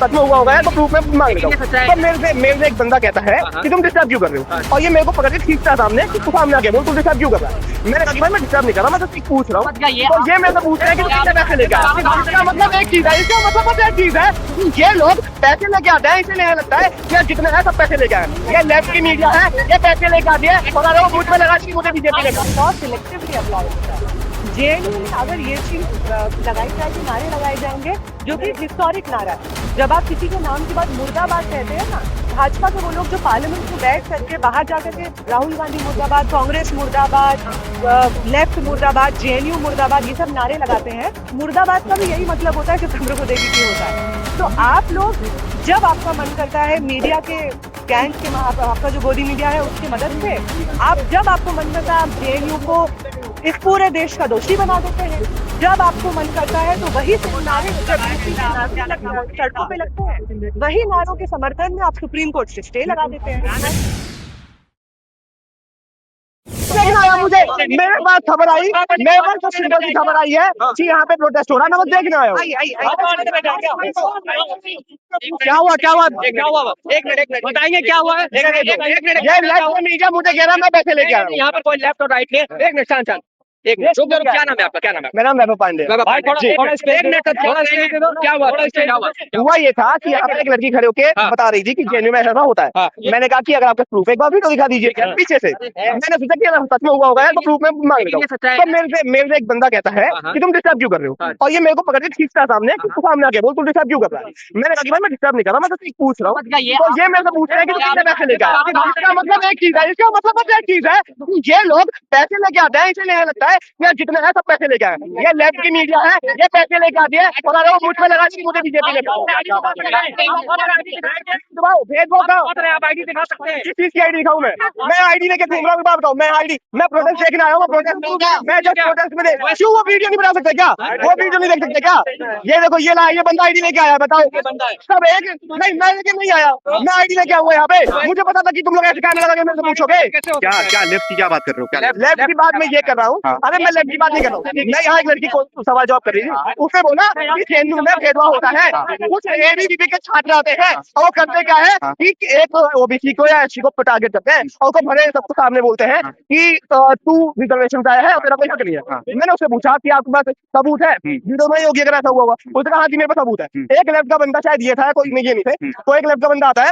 सच में हुआ होगा तो प्रूफ में मांग लेता हूँ। तो मेरे से एक बंदा कहता है कि तुम डिस्टर्ब क्यों कर रहे हो, और ये मेरे को पकड़ के खींचता है सामने कि तू सामने आके बोल, तू डिस्टर्ब क्यों कर रहा है। मैंने कहा कि भाई मैं डिस्टर्ब नहीं कर रहा, मैं तो पूछ रहा हूँ। तो ये मेरे से पूछ रहे हैं कि तू कितने पैसे लेके आया। इसका मतलब एक चीज है, इसका मतलब बस एक चीज है, ये लोग पैसे लेके आते हैं, इसलिए लगता है कि जितने हैं सब पैसे लेके आए। ये लेफ्ट की मीडिया है, ये पैसे लेके आती है और अरे वो मुझ में लगा दी, मुझे बीजेपी लेगा। बहुत सिलेक्टिवली अप्लाई होता है। जेएनयू में अगर ये चीज लगाई जाएगी, नारे लगाए जाएंगे जो कि हिस्टोरिक नारा है। जब आप किसी के नाम के बाद मुर्दाबाद कहते हैं ना, भाजपा के वो लोग जो पार्लियामेंट में बैठ करके बाहर जाकर के राहुल गांधी मुर्दाबाद, कांग्रेस मुर्दाबाद, लेफ्ट मुर्दाबाद, जेएनयू मुर्दाबाद, ये सब नारे लगाते हैं। मुर्दाबाद का भी यही मतलब होता है कि चंद्र को देखी क्यों होता है। तो आप लोग जब आपका मन करता है मीडिया के गैंग के आपका जो गोदी मीडिया है उसकी मदद से, आप जब आपको मन करता है आप जेएनयू को इस पूरे देश का दोषी बना देते हैं। जब आपको मन करता है तो वही नारे सड़कों पे लगते हैं, वही नारों के समर्थन में आप सुप्रीम कोर्ट से स्टे लगा देते हैं। मुझे मेरे पास खबर आई, मेरे पास तो सिंपल सी खबर आई है कि यहाँ पे प्रोटेस्ट हो रहा है, मैं देखने आया हूँ। क्या हुआ क्या हुआ क्या हुआ? एक मिनट बताएंगे क्या हुआ है? एक मिनट ये लेफ्ट मीडिया मुझे कह रहा है मैं पैसे लेके आया हूँ। यहाँ पर कोई लेफ्ट और राइट नहीं है। एक मिनट शांत शांत, एक मिनट रुक जाओ। क्या नाम है आपका? क्या नाम है? मेरा नाम वैभव पांडे। एक मिनट क्या हुआ? हुआ ये था कि यहाँ पे एक लड़की खड़े होके बता रही थी कि जेएनयू में ऐसा होता है। मैंने कहा कि अगर आपका प्रूफ एक बार वीडियो दिखा दीजिए पीछे से। मैंने सोचा कि अगर सच में हुआ होगा तो प्रूफ में मांग लेता हूँ। तो मेरे से एक बंदा कहता है कि तुम डिस्टर्ब क्यों कर रहे हो, और ये मेरे को पकड़ के खींचता है सामने कि तू सामने आके बोल, तू डिस्टर्ब क्यों कर रहा है। मैंने कहा कि भाई मैं डिस्टर्ब नहीं कर रहा, मैं तो पूछ रहा हूँ। तो ये मेरे से पूछ रहे हैं कि तू कितने पैसे लेके आया। इसका मतलब एक चीज है, इसका मतलब बस एक चीज है, ये लोग पैसे लेके आते हैं, इसलिए लगता है कि जितने हैं सब पैसे लेके आए। ये लेफ्ट की मीडिया है, ये पैसे लेके आती है और अरे वो मुझ में लगा दी, मुझे बीजेपी लेगा। भेदभाव का आप आईडी दिखा सकते हैं? किस चीज की आईडी दिखाऊं मैं आईडी लेके घूम रहा हूँ। बात बताऊँ, मैं आईडी मैं प्रोटेस्ट देखने आया हूँ। मैं जब प्रोटेस्ट में क्यों वो वीडियो नहीं बना सकते क्या? वो वीडियो नहीं देख सकते क्या? ये देखो ये ला, ये बंदा आईडी लेके आया, बताओ सब एक नहीं, मैं लेके नहीं आया, मैं आईडी लेके आऊंगा यहाँ पे। मुझे पता था कि तुम लोग ऐसे कहने लगा, मेरे से पूछोगे क्या क्या लेफ्ट की क्या बात कर रहे हो? क्या लेफ्ट की बात मैं ये कर रहा हूँ। अरे मैं लेफ्ट की बात नहीं कर रहा हूँ। मैं यहाँ एक लड़की को सवाल जवाब कर रही थी, उसने बोला कि जेएनयू में भेदभाव होता है। कुछ एबीवीपी के छात्र आते हैं और वो करते क्या है कि एक ओबीसी को या एससी को टारगेट करते हैं और उसको भरे सबको सामने बोलते हैं कि तू रिजर्वेशन आया है और तेरा कोई हक नहीं है। मैंने उससे पूछा कि आपके पास सबूत है वीडियो में योगी अगर ऐसा हुआ होगा? उसने कहा कि मेरे पास सबूत है। एक लेफ्ट का बंदा शायद ये था, कोई नहीं ये नहीं थे, तो एक लेफ्ट का बंदा आता है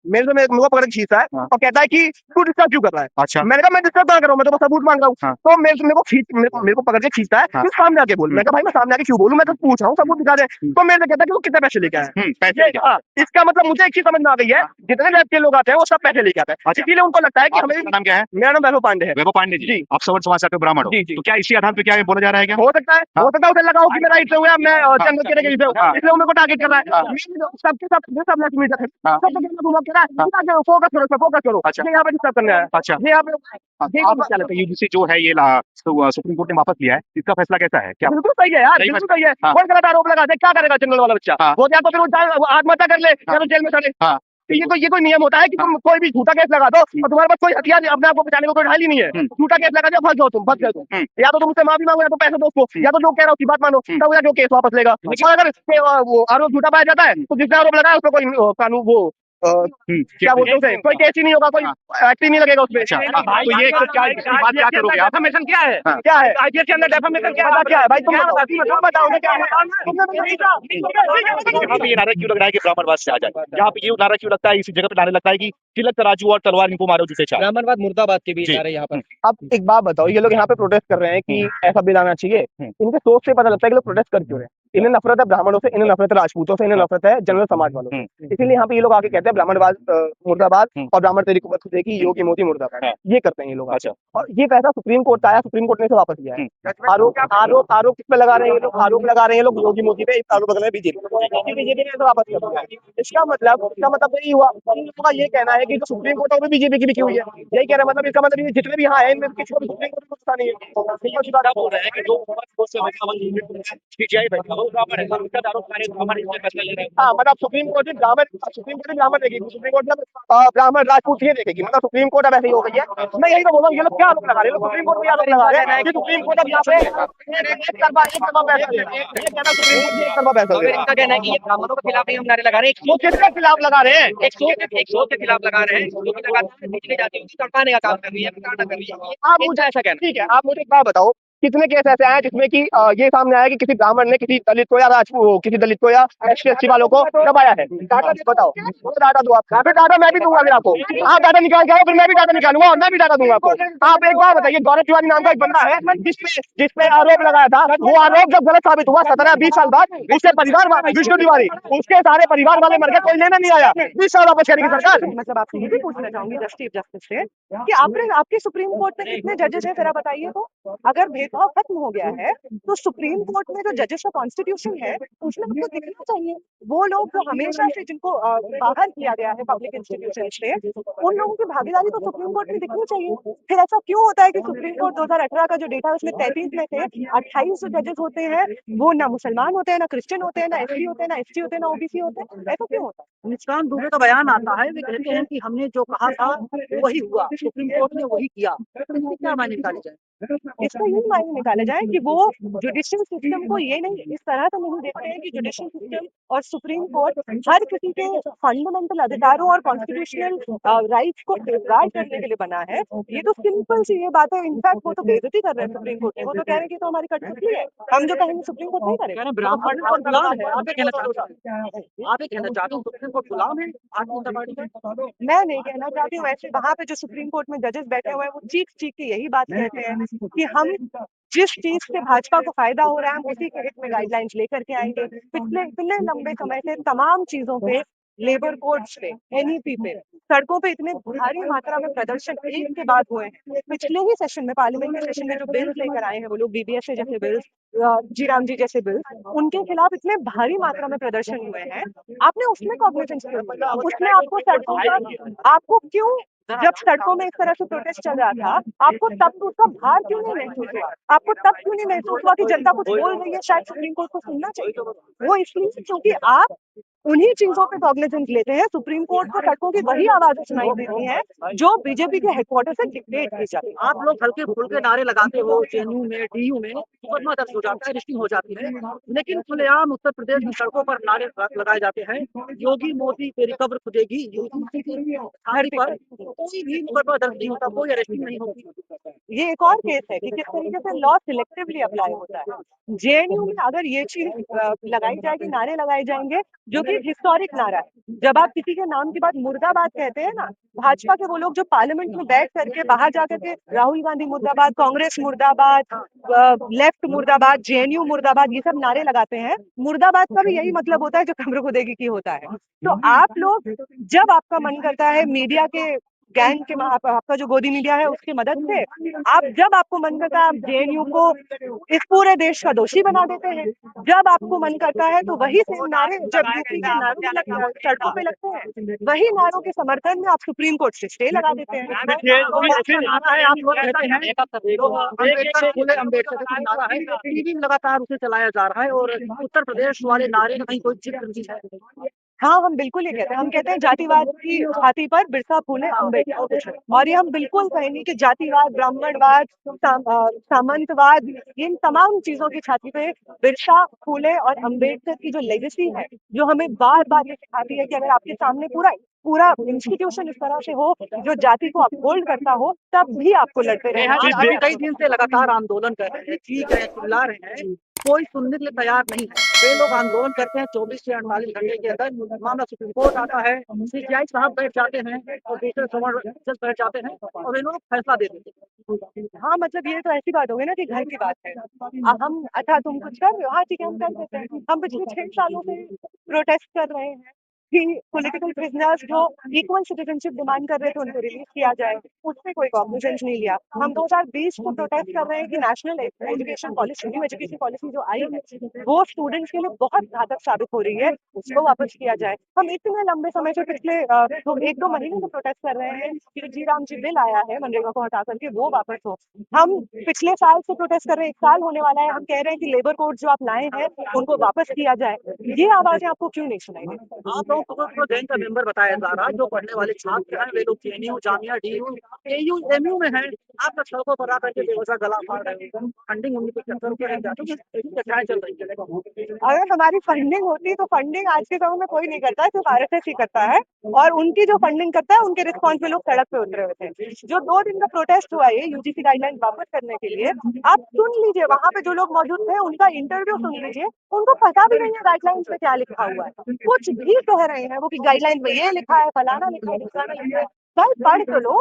मेरे से मेरे को पकड़ के खींचता है और कहता है कि तू डिस्टर्ब क्यों कर रहा है। अच्छा। मैंने कहा मैं डिस्टर्ब ना कर रहा हूँ, मैं तो सबूत मांग रहा हूँ। तो मेरे को पकड़ के खींचता है कि सामने आके बोल। मैं कहा भाई मैं सामने आके क्यों बोलूं, मैं तो पूछ रहा हूँ, सबूत दिखा दे। तो मेरे से कहता है कि वो कितने पैसे लेके आए। पैसे इसका मतलब मुझे एक चीज समझ में आ गई है, जितने लेफ्ट के लोग आते हैं वो सब पैसे लेके आते हैं। इसीलिए उनको लगता है कि हमें। नाम क्या है? मेरा नाम वैभव पांडे है। वैभव पांडे जी, आप सवर्ण समाज से ब्राह्मण हो। जी, जी। तो क्या इसी आधार पे क्या बोला जा रहा है? क्या हो सकता है उसे लगा हो कि मैं राइट से हुआ, मैं चंद्र के से हूँ, इसलिए मेरे को टारगेट कर रहा है। सबके सब लेफ्ट मीडिया है, सब घुमा के रहा है। फोकस करो। अच्छा। ये यहाँ पे डिस्टर्ब करना है। अच्छा। ये यहाँ पे आप क्या लगता है यूजीसी जो है ये सुप्रीम कोर्ट ने वापस लिया है, इसका फैसला कैसा है? क्या बिल्कुल सही है यार, बिल्कुल सही है। कौन गलत आरोप लगा दे, क्या करेगा जनरल वाला बच्चा? वो या तो फिर आत्महत्या कर ले या तो जेल में चले। ये कोई नियम होता है कि तुम कोई भी झूठा केस लगा दो और तुम्हारे पास कोई हथियार अपने आप को बचाने को कोई ढाल ही नहीं है। झूठा केस लगा दो, फंस जाओ, तुम फंस गए तुम। या तो तुम उससे माफी मांगो या तो पैसे दो उसको, या तो जो कह रहा हो उसकी बात मानो, तब वो केस वापस लेगा। और अगर वो आरोप झूठा पाया जाता है तो जिसने आरोप लगाया उसको कोई कानून वो क्या बोलते हैं उसे, कोई केस ही नहीं होगा, कोई एक्ट ही नहीं लगेगा उसमें। तो ये बात क्या करोगे आप? डेफामेशन क्या है? क्या है आईपीएस के अंदर डेफामेशन क्या है भाई? तुम बताओ क्या है? यहाँ पे ये नारा क्यों लग रहा है कि ब्राह्मणवाद से आ जाए? यहाँ पे ये नारा क्यों लगता है, इसी जगह पे नारा लगता है कि तिलक तराजू और तलवार इनको मारो जूते चार? ब्राह्मणवाद मुर्दाबाद के भी नारे यहाँ पर। अब एक बात बताओ, ये लोग यहाँ पे प्रोटेस्ट कर रहे हैं कि ऐसा बिल आना चाहिए, इनके सोच से पता लगता है कि लोग प्रोटेस्ट कर क्यों रहे हैं। इन्हें नफरत है ब्राह्मणों से, इन्हें नफरत है राजपूतों से, इन्हें नफरत है जनरल समाज वालों से। इसीलिए यहाँ पे ये लोग आके कहते हैं ब्राह्मणवाद मुर्दाबाद और ब्राह्मण तेरी कुबत देखी योगी मोदी मुर्दाबाद। ये करते हैं ये लोग। अच्छा। और ये फैसला सुप्रीम कोर्ट का आया, सुप्रीम कोर्ट ने इसे वापस लिया है। आरोप किस पे लगा रहे हैं ये लोग? आरोप लगा रहे हैं लोग योगी मोदी पे, आरोप लगा रहे हैं बीजेपी ने इसे वापस कर दिया है। इसका मतलब यही हुआ, इन लोगों का ये कहना है कि जो सुप्रीम कोर्ट है वो भी बीजेपी की लिखी हुई है। यही कह रहे हैं, मतलब इसका मतलब ये जितने भी यहाँ है इनमें किसी को भी सुप्रीम कोर्ट को पता नहीं है। ब्राह्मण है, उसका आरोप लगा रहे हैं ब्राह्मण इसमें फैसला ले रहे हैं। हाँ मतलब सुप्रीम कोर्ट ब्राह्मण देखेगी, सुप्रीम कोर्ट मतलब ब्राह्मण राजपूत ये देखेगी, मतलब सुप्रीम कोर्ट अब ऐसे ही हो गई है। मैं यही तो बोल रहा हूँ, ये लोग क्या आरोप लगा रहे हैं, सुप्रीम कोर्ट भी आरोप लगा रहे हैं कि सुप्रीम कोर्ट अब यहाँ पे एक तरफा फैसला ले रहा है। ये कहना सुप्रीम कोर्ट एक तरफा फैसला ले मगर रहा इनका कहना है कि ये ब्राह्मणों के खिलाफ नहीं हम नारे लगा रहे हैं, है। वो किसके खिलाफ लगा रहे हैं? एक सोच के खिलाफ लगा रहे हैं, जो कि लगातार निचले जाति को तड़पाने का काम कर रही है, प्रताड़ना कर रही है। आप मुझे ऐसा कहना ठीक है, आप मुझे एक बात बताओ, कितने केस ऐसे आए जिसमें कि ये सामने आया कि किसी ब्राह्मण ने किसी दलित को या राजपूत किसी दलित को या एससी वालों को दबाया है? डाटा बताओ, वो डाटा दो आप। फिर डाटा मैं भी दूंगा फिर आपको। आप डाटा निकाल के आओ, फिर मैं भी डाटा निकालूंगा और मैं भी डाटा दूंगा आपको। आप एक बात बताइए, गौरव तिवारी नाम का एक बंदा है जिसपे आरोप लगाया था, वो आरोप जब गलत साबित हुआ 17-20 साल बाद, उसके परिवार विष्णु तिवारी, उसके सारे परिवार वाले मर गए, कोई लेना नहीं आया। 20 साल वापस करेगी सरकार। मतलब आपसे ये भी पूछना चाहूंगी चीफ जस्टिस से कि आपके सुप्रीम कोर्ट में कितने जजेस हैं, जरा बताइए तो। अगर भेदभाव खत्म हो गया है तो सुप्रीम कोर्ट में जो जजेस का कॉन्स्टिट्यूशन है उसमें आपको दिखना चाहिए। वो लोग जो हमेशा से जिनको बाहर किया गया है पब्लिक इंस्टीट्यूशन से, उन लोगों की भागीदारी तो सुप्रीम कोर्ट में दिखनी चाहिए। फिर ऐसा क्यों होता है कि सुप्रीम कोर्ट 2018 का जो डेटा है उसमें 33 में से 28 जो जजेस होते हैं वो ना मुसलमान होते हैं, ना क्रिश्चियन होते हैं, ना एससी होते हैं, ना एसटी होते हैं, ना ओबीसी होते हैं? ऐसा क्यों होता है? निष्काम दुबे का बयान आता है, वे कहते हैं कि हमने जो कहा था वही हुआ, सुप्रीम कोर्ट ने वही किया। इसकी क्या मायने निकाले जाए? इसका यही मायने निकाला जाए कि वो जुडिशियल सिस्टम को ये नहीं इस तरह से नहीं देखते हैं कि जुडिशियल सिस्टम और सुप्रीम कोर्ट हर किसी के फंडामेंटल अधिकारों और कॉन्स्टिट्यूशनल राइट्स को सेफगार्ड करने के लिए बना है। ये तो सिंपल सी ये बात है। इनफैक्ट वो तो बेइज्जती कर रहे हैं सुप्रीम कोर्ट की। वो तो कह रहे हैं कि तो हमारी कठपुतली है, हम जो कहेंगे सुप्रीम कोर्ट नहीं करेगा। ब्राह्मण और गुलाम है, आप ये कहना चाहते हैं? आप ये कहना चाहते हो सुप्रीम कोर्ट गुलाम है भारतीय जनता पार्टी का? मैं नहीं कहना चाहती हूँ ऐसे। वहां पे जो सुप्रीम कोर्ट में जजेस बैठे हुए हैं वो चीख चीख के यही बात कहते हैं कि हम जिस चीज से भाजपा को फायदा हो रहा है हम उसी के हित में गाइडलाइंस लेकर के आएंगे। पिछले इतने लंबे समय से तमाम चीजों पे, लेबर कोड्स पे, एनईपी पे, सड़कों पे इतने भारी मात्रा में प्रदर्शन एक के बाद हुए हैं। पिछले ही सेशन में, पार्लियामेंट के सेशन में जो बिल्स लेकर आए हैं वो लोग, बीबीएसए जैसे बिल्स, जी राम जी जैसे बिल्स, उनके खिलाफ इतने भारी मात्रा में प्रदर्शन हुए हैं। आपने उसमें कॉग्निजेंस क्यों लिया? उसमें आपको सड़कों पर आपको क्यों, जब सड़कों में इस तरह से प्रोटेस्ट चल रहा था, आपको तब उसका भार क्यों नहीं महसूस हुआ? आपको तब क्यों नहीं महसूस हुआ कि जनता कुछ बोल रही है, शायद सुप्रीम कोर्ट को सुनना चाहिए? वो इसलिए क्योंकि आप उन्हीं चीजों पे कॉग्निजेंस लेते हैं। सुप्रीम कोर्ट को सड़कों की वही आवाजें सुनाई देती हैं जो बीजेपी के हेडक्वार्टर से डिक्टेट की जाती है। आप लोग हल्के फुल्के नारे लगाते हो, जेएनयू में, डीयू में मुकदमा दर्ज हो जाता है, लिस्टिंग हो जाती है, लेकिन खुलेआम उत्तर प्रदेश में सड़कों पर नारे लगाए जाते हैं, योगी मोदी तेरी कब्र खुदेगी, यूपी की धरती पर कोई भी मुकदमा दर्ज नहीं होता, कोई अरेस्टिंग नहीं होती। ये एक और केस है कि किस तरीके से लॉ सिलेक्टिवली अप्लाई होता है। जेएनयू में अगर ये चीज लगाई जाएगी, नारे लगाए जाएंगे जो कि हिस्टोरिक नारा है। जब आप किसी के नाम के बाद मुर्दाबाद कहते हैं ना, भाजपा के वो लोग जो पार्लियामेंट में बैठ करके बाहर जाकर के राहुल गांधी मुर्दाबाद, कांग्रेस मुर्दाबाद, लेफ्ट मुर्दाबाद, जेएनयू मुर्दाबाद, ये सब नारे लगाते हैं। मुर्दाबाद का भी यही मतलब होता है जो कब्र खुदेगी की होता है। तो आप लोग जब आपका मन करता है मीडिया के गैंग के आपका जो गोदी मीडिया है उसकी मदद से, आप जब आपको मन करता है आप जेएनयू को इस पूरे देश का दोषी बना देते हैं। जब आपको मन करता है तो वही सेम नारे जब यूपी के नारों में सड़कों पे लगते हैं, वही नारों के समर्थन में आप सुप्रीम कोर्ट से स्टे लगा देते हैं। नारा है, आप लोग कहते हैं अम्बेडकर फुले अम्बेडकर का नारा है, टीवी में लगातार उसे चलाया जा रहा है और उत्तर प्रदेश वाले नारे का कहीं कोई जिक्र नहीं है। हाँ, हम बिल्कुल ये कहते हैं। हम कहते हैं जातिवाद की छाती पर बिरसा फूले अम्बेडकर। और ये हम बिल्कुल कहेंगे कि जातिवाद, ब्राह्मणवाद, सामंतवाद, इन तमाम चीजों की छाती पे बिरसा फूले और अम्बेडकर की जो लेगेसी है, जो हमें बार बार ये सिखाती है कि अगर आपके सामने पूरा पूरा इंस्टीट्यूशन इस तरह से हो जो जाति को अपहोल्ड करता हो, तब भी आपको लड़ते रहना आप चाहिए। अभी कई दिन से लगातार आंदोलन कर रहे हैं, चीख रहे हैं, चिल्ला रहे हैं, कोई सुनने के लिए तैयार नहीं है। वे लोग आंदोलन करते हैं, 24 से 48 घंटे के अंदर मामला सुप्रीम कोर्ट आता है, सीजीआई साहब बैठ जाते हैं और दूसरे जज बैठ जाते हैं और वे लोग फैसला दे देते हैं। हाँ, मतलब ये तो ऐसी बात हो गई ना कि घर की बात है। हम अच्छा तुम कुछ कर रहे हो, हाँ ठीक है हम कर देते हैं। हम पिछले 6 सालों से प्रोटेस्ट कर रहे हैं, कि पॉलिटिकल प्रिजनर्स जो इक्वल सिटीजनशिप डिमांड कर रहे थे उनको रिलीज किया जाए, उससे कोई कॉग्निजेंस नहीं लिया। हम 2020 को प्रोटेस्ट कर रहे हैं कि national education policy, new education policy जो आई है वो स्टूडेंट्स के लिए बहुत घातक साबित हो रही है, उसको वापस किया जाए। हम इतने लंबे समय से पिछले 1-2 महीने से प्रोटेस्ट कर रहे हैं कि जी राम जी बिल आया है मनरेगा को हटा करके वो वापस हो। हम पिछले साल से प्रोटेस्ट कर रहे हैं, 1 साल होने वाला है, हम कह रहे हैं कि लेबर कोड जो आप लाए हैं उनको वापस किया जाए। ये आवाजें आपको क्यों नहीं सुनाई देती? आप लोगों को गैंग का मेंबर बताया जा रहा है, जो पढ़ने वाले छात्र हैं वे लोग JNU, Jamia, DU, AU, MU में हैं। आप तो सड़कों पर आकर के बेवजह गला फाड़ रहे हो। फंडिंग उन्हीं के चक्कर में जाती है, ऐसी कथाएं चल रही है। अगर हमारी फंडिंग होती तो फंडिंग आज के समय में कोई नहीं करता है, सिर्फ आरएसएस ही करता है, और उनकी जो फंडिंग करता है उनके रिस्पॉन्स में लोग सड़क पे उतरे हुए थे। जो 2 दिन का प्रोटेस्ट हुआ है यूजीसी गाइडलाइन वापस करने के लिए, आप सुन लीजिए, वहां पे जो लोग मौजूद थे उनका इंटरव्यू सुन लीजिए, उनको पता भी नहीं है गाइडलाइंस में क्या लिखा हुआ है। कुछ भी कह रहे हैं वो कि गाइडलाइन में ये लिखा है, फलाना लिखा है, ढिमकाना लिखा है। भाई पढ़ तो लो।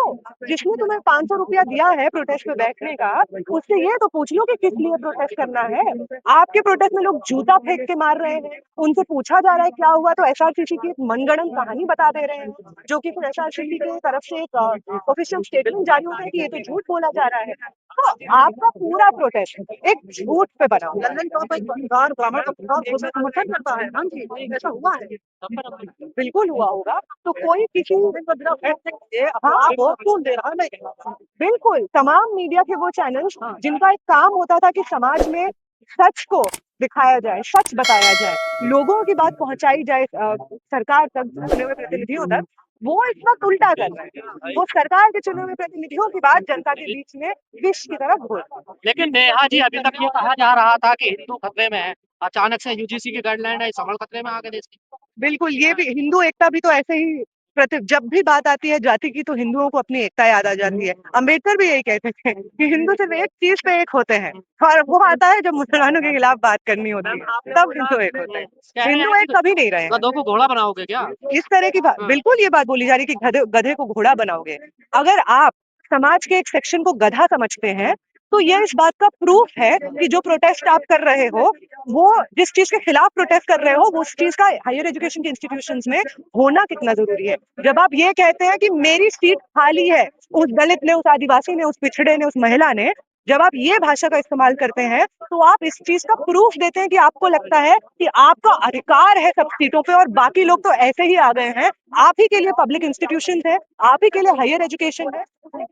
जिसने तुम्हें 500 रुपया दिया है प्रोटेस्ट पे बैठने का, उससे ये तो पूछ लो कि किस लिए प्रोटेस्ट करना है। आपके प्रोटेस्ट में लोग जूता फेंक के मार रहे हैं, उनसे पूछा जा रहा है क्या हुआ, तो एसआरसीसी की एक मनगढ़ंत कहानी बता दे रहे हैं, जो कि फिर एसआरसीसी की तरफ से एक ऑफिशियल स्टेटमेंट जारी होता है कि ये तो झूठ बोला जा रहा है। तो आपका पूरा प्रोटेस्ट एक झूठ पे बना हुआ है। लंदन का कोई पत्रकार ब्राह्मण का पत्रकार उसे समर्थन करता है। हाँ जी, ऐसा हुआ है। बिल्कुल हुआ होगा। तो कोई किसी हाँ, वो क्यों दे रहा है नहीं? बिल्कुल तमाम मीडिया के वो चैनल्स जिनका एक काम होता था कि समाज में सच को दिखाया जाए, सच बताया जाए, लोगों की बात पहुंचाई जाए सरकार तक, चुने हुए प्रतिनिधियों तक, वो इस वक्त उल्टा कर रहे हैं। वो सरकार के चुने हुए प्रतिनिधियों की बात जनता के बीच में विष की तरह घोल रहे हैं। लेकिन नेहा जी, अभी तक ये कहा जा रहा था कि हिंदू खतरे में है, अचानक से यूजीसी की गाइडलाइन है, समझ खतरे में आ गए देश की। बिल्कुल, ये भी हिंदू एकता भी तो ऐसे ही जब भी बात आती है जाति की तो हिंदुओं को अपनी एकता याद आ जाती है। अंबेडकर भी यही कहते थे कि हिंदू सिर्फ एक चीज पे एक होते हैं, और वो आता है जब मुसलमानों के खिलाफ बात करनी होती है, तब हिंदू एक होते हैं। हिंदू एक कभी नहीं रहे हैं। गधों को घोड़ा बनाओगे क्या? इस तरह की बात, बिल्कुल ये बात बोली जा रही है कि गधे को घोड़ा बनाओगे। अगर आप समाज के एक सेक्शन को गधा समझते हैं तो ये इस बात का प्रूफ है कि जो प्रोटेस्ट आप कर रहे हो, वो जिस चीज के खिलाफ प्रोटेस्ट कर रहे हो, वो उस चीज का हायर एजुकेशन के इंस्टीट्यूशंस में होना कितना जरूरी है। जब आप ये कहते हैं कि मेरी सीट खाली है, उस दलित ने, उस आदिवासी ने, उस पिछड़े ने, उस महिला ने, जब आप ये भाषा का इस्तेमाल करते हैं तो आप इस चीज का प्रूफ देते हैं कि आपको लगता है कि आपका अधिकार है सब सीटों पे और बाकी लोग तो ऐसे ही आ गए हैं। आप ही के लिए पब्लिक इंस्टीट्यूशन है, आप ही के लिए हायर एजुकेशन है,